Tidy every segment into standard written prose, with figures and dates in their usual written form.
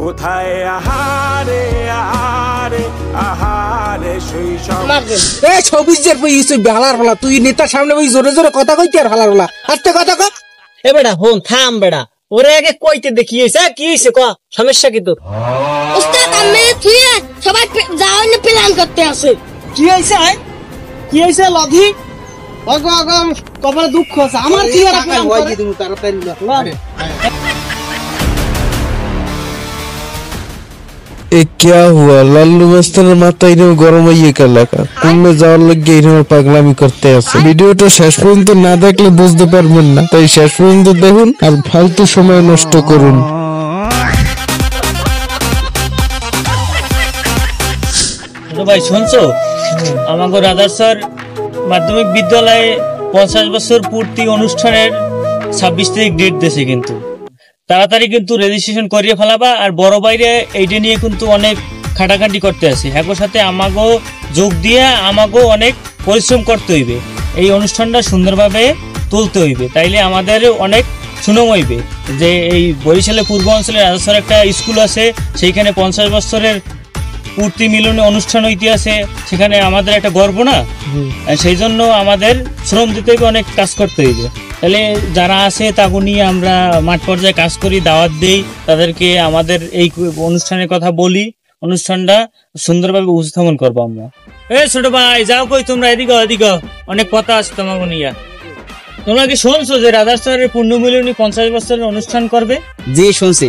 কোথায় আহারে আহারে আহারে শৈশব। এই 26 বইছে হালার হলা, তুই নেতার সামনে বই জোরে জোরে কথা কইতে আর হালার হলা আস্তে কথা কর। এ বেটা হন থাম বেটা, ওরে আগে কইতে দেখি হইছে কি হইছে ক সমস্যা কি তোর? উস্তাদ আমি তুই সবাই যাওয়ার প্ল্যান করতে আছে। কি হইছে কি হইছে লধি? অগো অগো কপালে দুঃখ আছে আমার, কি আর প্ল্যান করে তুমি তাড়াতাড়ি ए क्या हुआ लालू मास्टर माथा इन्हें गरम है ये कर लगा तुम में जाओ लग गए इन्हें पागलामी करते हैं वीडियो तो शेष पर्यন্ত না দেখলে বুঝতে পারবেন না তাই শেষ পর্যন্ত দেখুন আর ফালতু সময় নষ্ট করুন। ভাই শুনছো, আমাগো রাজার স্যার মাধ্যমিক বিদ্যালয়ে 50 বছর পূর্তি অনুষ্ঠানের 26 তারিখ ডেট দিয়েছে, কিন্তু তাড়াতাড়ি কিন্তু রেজিস্ট্রেশন করিয়ে ফেলাবা। আর বড় বাইরে এইটা নিয়ে কিন্তু অনেক খাটাখাটি করতে আছে, একর সাথে আমাগো যোগ দিয়ে আমাগো অনেক পরিশ্রম করতে হইবে, এই অনুষ্ঠানটা সুন্দরভাবে তুলতে হইবে, তাইলে আমাদের অনেক সুনাম হইবে। যে এই বরিশালে পূর্ব অঞ্চলে রাজস্থানের একটা স্কুল আছে, সেইখানে 50 বছরের পূর্তি মিলনে অনুষ্ঠান হইতে আছে, সেখানে আমাদের একটা গর্ব না? সেই জন্য আমাদের শ্রম দিতে হইবে, অনেক কাজ করতে হইবে। তাহলে যারা আছে তাকে নিয়ে আমরা মাঠ পর্যায়ে কাজ করি, দাওয়াত দেই, তাদেরকে আমাদের এই অনুষ্ঠানের কথা বলি, অনুষ্ঠানটা সুন্দরভাবে উপস্থাপন করবো আমরা। ছোট ভাই যাও কই তোমরা, এদিকে এদিকে অনেক কথা আছে তোমাকে নিয়ে। তোমরা কি শুনছো যে রাজার স্যারের পূর্ণমিলনী 50 বছরের অনুষ্ঠান করবে? জি শুনছি।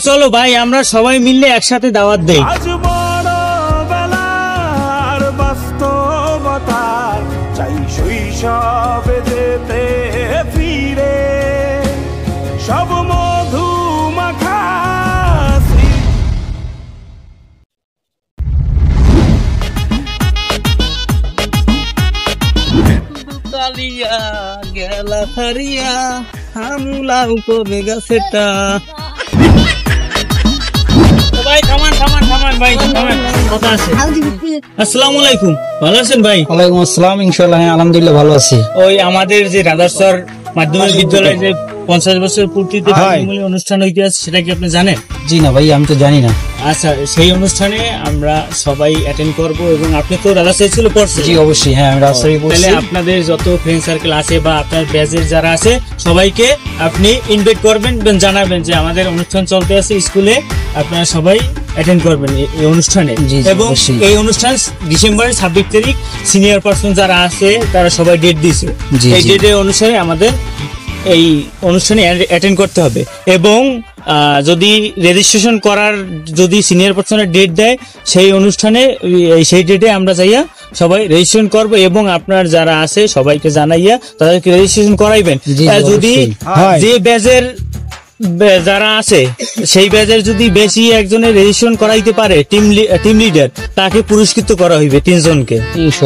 চলো ভাই আমরা সবাই মিললে একসাথে দাওয়াত দেই। আজ বড় বেলার বাস্তবতার চাই শৈশবে যেতে ফিরে, সব মধু মাখা কালিয়া গেলা হারিয়া হামলাও কবে গাছেটা। ভাই থামান থামান থামান ভাই থামান, কথা আছে। আসসালামু আলাইকুম, ভালো আছেন ভাই? ওয়ালাইকুম আসসালাম, ইনশাআল্লাহ আলহামদুলিল্লাহ ভালো আছি। ওই আমাদের যে রাজার স্যার মাধ্যমিক বিদ্যালয়ে যে 50 বছর পূর্তিতে অনুষ্ঠান হইতে আছে, সেটা কি আপনি জানেন? জি না ভাই, আমি তো জানি না। আচ্ছা, সেই অনুষ্ঠানে আমরা সবাই অ্যাটেন্ড করব, এবং আপনি তো রাজা স্যার ছিল পড়ছেন? জি অবশ্যই, হ্যাঁ আমি রাজা স্যারই পড়ছি। তাহলে আপনাদের যত ফ্রেন্ড সার্কেল আছে বা আপনার ব্যাচের যারা আছে সবাইকে আপনি ইনভাইট করবেন, জানাবেন যে আমাদের অনুষ্ঠান চলতে আছে স্কুলে, আপনারা সবাই অ্যাটেন্ড করবেন এই অনুষ্ঠানে। এবং এই অনুষ্ঠান ডিসেম্বরের 26 তারিখ সিনিয়র পার্সন যারা আছে তারা সবাই ডেট দিয়েছে, এই ডেটে অনুসারে আমাদের এই অনুষ্ঠানে অ্যাটেন্ড করতে হবে। এবং যদি রেজিস্ট্রেশন করার যদি সিনিয়র পার্সনের ডেট দেয়, সেই অনুষ্ঠানে সেই ডেটে আমরা যাইয়া সবাই রেজিস্ট্রেশন করব, এবং আপনার যারা আছে সবাইকে জানাইয়া তাদেরকে রেজিস্ট্রেশন করাইবেন। যদি যে ব্যাচের যারা আছে সেই ব্যাচের যদি বেশি একজনের রেজিস্ট্রেশন করাইতে পারে, টিম লিডার, তাকে পুরস্কৃত করা হইবে 3 জনকে,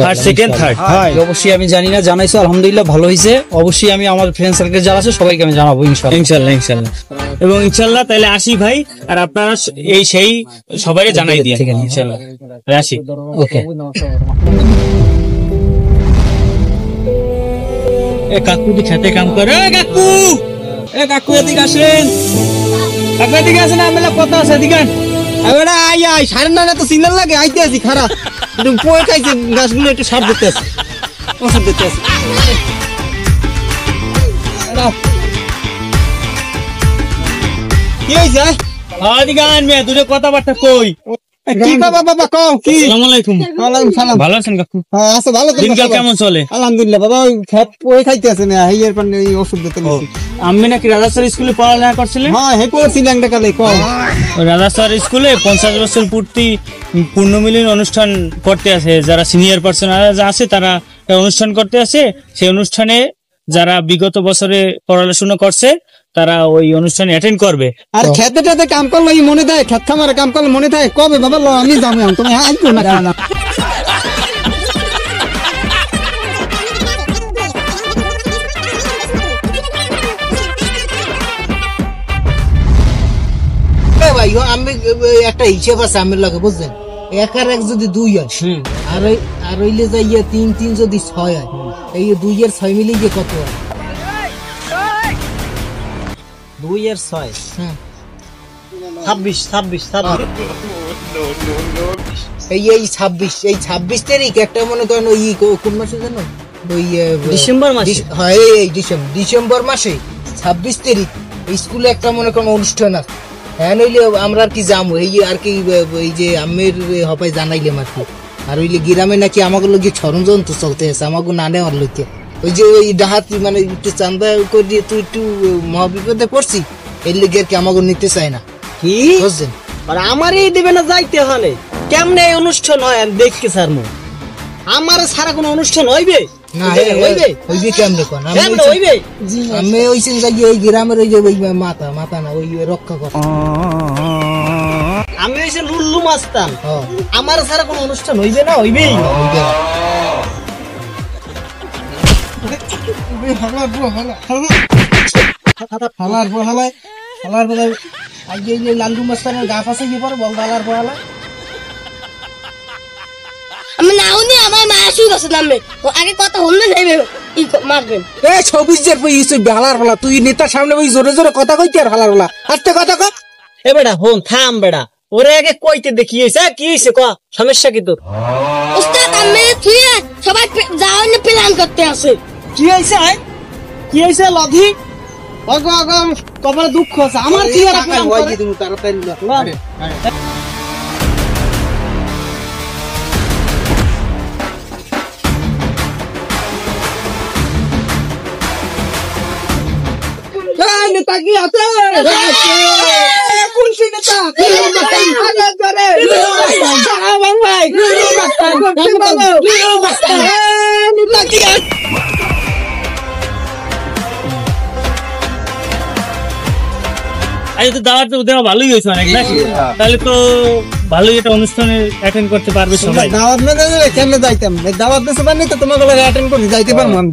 ফার্স্ট সেকেন্ড থার্ড। অবশ্যই আমি জানি না, জানাইছো আলহামদুলিল্লাহ ভালো হইছে। অবশ্যই আমি আমার ফ্রেন্ড সার্কেল যারা আছে সবাইকে আমি জানাবো ইনশাআল্লাহ ইনশাআল্লাহ ইনশাআল্লাহ। এবং ইনশাআল্লাহ তাহলে আসি ভাই, আর আপনারা এই সেই সবাই জানাই দিয়ে ইনশাআল্লাহ আসি। ওকে। এ কাকু দি খেতে কাম করে, কাকু কাকু এদিকে আসেন, কাকু এদিকে আসেন, আমরা কথা আছে এদিকে। এবারে আই আই সারেন না, তো সিগন্যাল লাগে, আইতে আছি খারাপ একটু পোয়ে খাইছে, গাছগুলো একটু সার দিতে আছে, ওষুধ দিতে আছে। কি হয়েছে? এদিকে আনবে দুটো কথাবার্তা কই। কি বাবা কও কি? আসসালামু আলাইকুম। ওয়ালাইকুম সালাম। ভালো আছেন কাকু? হ্যাঁ আছে ভালো। দিনকাল কেমন চলে? আলহামদুলিল্লাহ বাবা, ওই খেত পোয়ে খাইতে আছে না, হেয়ার পানি ওই ওষুধ দিতে নিছি। আমি নাকি রাজা স্যার স্কুলে পড়ালেখা করছিলেন? হ্যাঁ হে করছিলাম একটা কালে। কও রাজা স্যার স্কুলে 50 বছর পূর্তি পূর্ণমিলন অনুষ্ঠান করতে আছে, যারা সিনিয়র পার্সন আছে তারা অনুষ্ঠান করতে আছে। সেই অনুষ্ঠানে যারা বিগত বছরে পড়াশোনা করছে তারা ওই অনুষ্ঠানে অ্যাটেন্ড করবে। আর খেতে টেতে কাম করলে মনে দেয়, খেত খামারে কাম করলে মনে থাকে কবে বাবা লো আমি যাবো, তুমি আসবো না। ভাই আমি একটা হিসেব আছে আমার লাগে, বুঝলেন? 1 আর 1 যদি 2 হয়, আর হইলে যাইয়া 3 3 যদি 6 হয়, এই 2 আর 6 মিলিয়ে কত হয়? 2 আর 6 26 এই 26 তারিখ একটা মনে করেন ওই কোন মাসে জানো ওই ডিসেম্বর মাসে হ্যাঁ এই ডিসেম্বর মাসে 26 তারিখ স্কুলে একটা মনে করেন অনুষ্ঠান আছে হ্যাঁ নইলে আমরা আর কি যাবো এই আর কি ওই যে আমের হপায় জানাইলাম আর কি আর ওইলে গ্রামে নাকি আমাকে লোক ষড়যন্ত্র চলতে আছে আমাকে না নেওয়ার লোকে ওই যে ওই ডাহাতি মানে একটু চান্দা করে তুই একটু মহাবিপদে পড়ছি এর লিগে আর কি আমাকে নিতে চায় না কি বুঝছেন আর আমারই দিবে না যাইতে হলে কেমনে এই অনুষ্ঠান হয় আমি দেখতে স্যার আমার সারা কোনো অনুষ্ঠান হইবে না হইবে কেমনে কোন কেমনে হইবে আমি ওইছেন যাই ওই গ্রামের ওই যে ওই মাথা না ওই রক্ষা কর আমি হইছে লুল্লু মাস্তান আমার সারা কোনো অনুষ্ঠান হইবে না হইবেই লাল্লু মাস্তানের গা পাশে কি পরে বল হালার পড়ালা আমি নাউনি আমার মা শুই গেছে নামে আগে কথা হললে যাইবে মারবেন এ 26 এর পয়সা হালার বলা তুই নেতার সামনে ওই জোরে জোরে কথা কইতে আর হালার বলা আস্তে কথা কর এ বেটা হন থাম বেটা ওরে আগে কইতে দেখি হইছে কি হইছে ক সমস্যা কি তোর উস্তাদ আমি থুয়ে সবাই যাওয়ার প্ল্যান করতে আছে কি হইছে কি হইছে লধি অগো কপালে দুঃখ আছে আমার কি আর তুমি তাড়াতাড়ি নেতা কি আছে কোন সে নেতা আজ তো দাওয়াত দেওয়া ভালোই হয়েছে অনেক নাকি তাহলে তো ভালোই একটা অনুষ্ঠানে অ্যাটেন্ড করতে পারবে সবাই দাওয়াত না দিলে কেমনে যাইতাম দাওয়াত দিতে পারনি তো তোমাকে অ্যাটেন্ড করে যাইতে পারবো আমি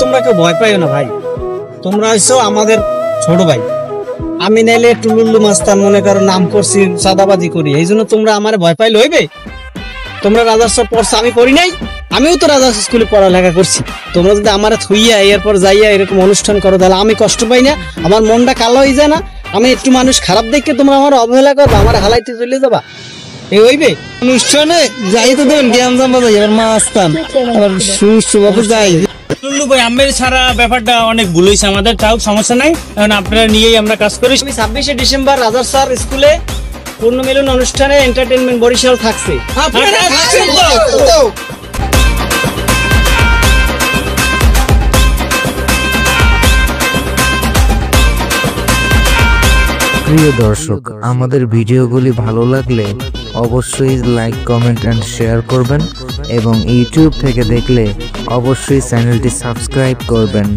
তোমরা কেউ ভয় পাইও না ভাই তোমরা হইছো আমাদের ছোট ভাই আমি নাইলে টুলুল্লু মাস্তান মনে করো নাম করছি সাদাবাজি করি এই জন্য তোমরা আমার ভয় পাইলে হইবে তোমরা রাজার্স পড়ছো আমি পড়ি নাই আমিও তো রাজার্স স্কুলে পড়ালেখা করছি তোমরা যদি আমার থুইয়া এরপর যাইয়া এরকম অনুষ্ঠান করো তাহলে আমি কষ্ট পাই না আমার মনটা কালো হয়ে যায় না আমি একটু মানুষ খারাপ দেখে তোমরা আমার অবহেলা করবে আমার হালাইতে চলে যাবা এই হইবে অনুষ্ঠানে যাই তো দেবেন জ্ঞান জানবা যাই আমার মাস্তান আবার সুস্থভাবে যাই টুল্লু ভাই আমের সারা ব্যাপারটা অনেক ভুল হয়েছে আমাদের তাও সমস্যা নাই এখন আপনারা নিয়েই আমরা কাজ করি আমি 26শে ডিসেম্বর রাজার্স স্কুলে পূর্ণ মিলন অনুষ্ঠানে এন্টারটেইনমেন্ট বরিশাল থাকছে প্রিয় দর্শক আমাদের ভিডিওগুলি ভালো লাগলে অবশ্যই লাইক কমেন্ট এন্ড শেয়ার করবেন এবং ইউটিউব থেকে দেখলে অবশ্যই চ্যানেলটি সাবস্ক্রাইব করবেন।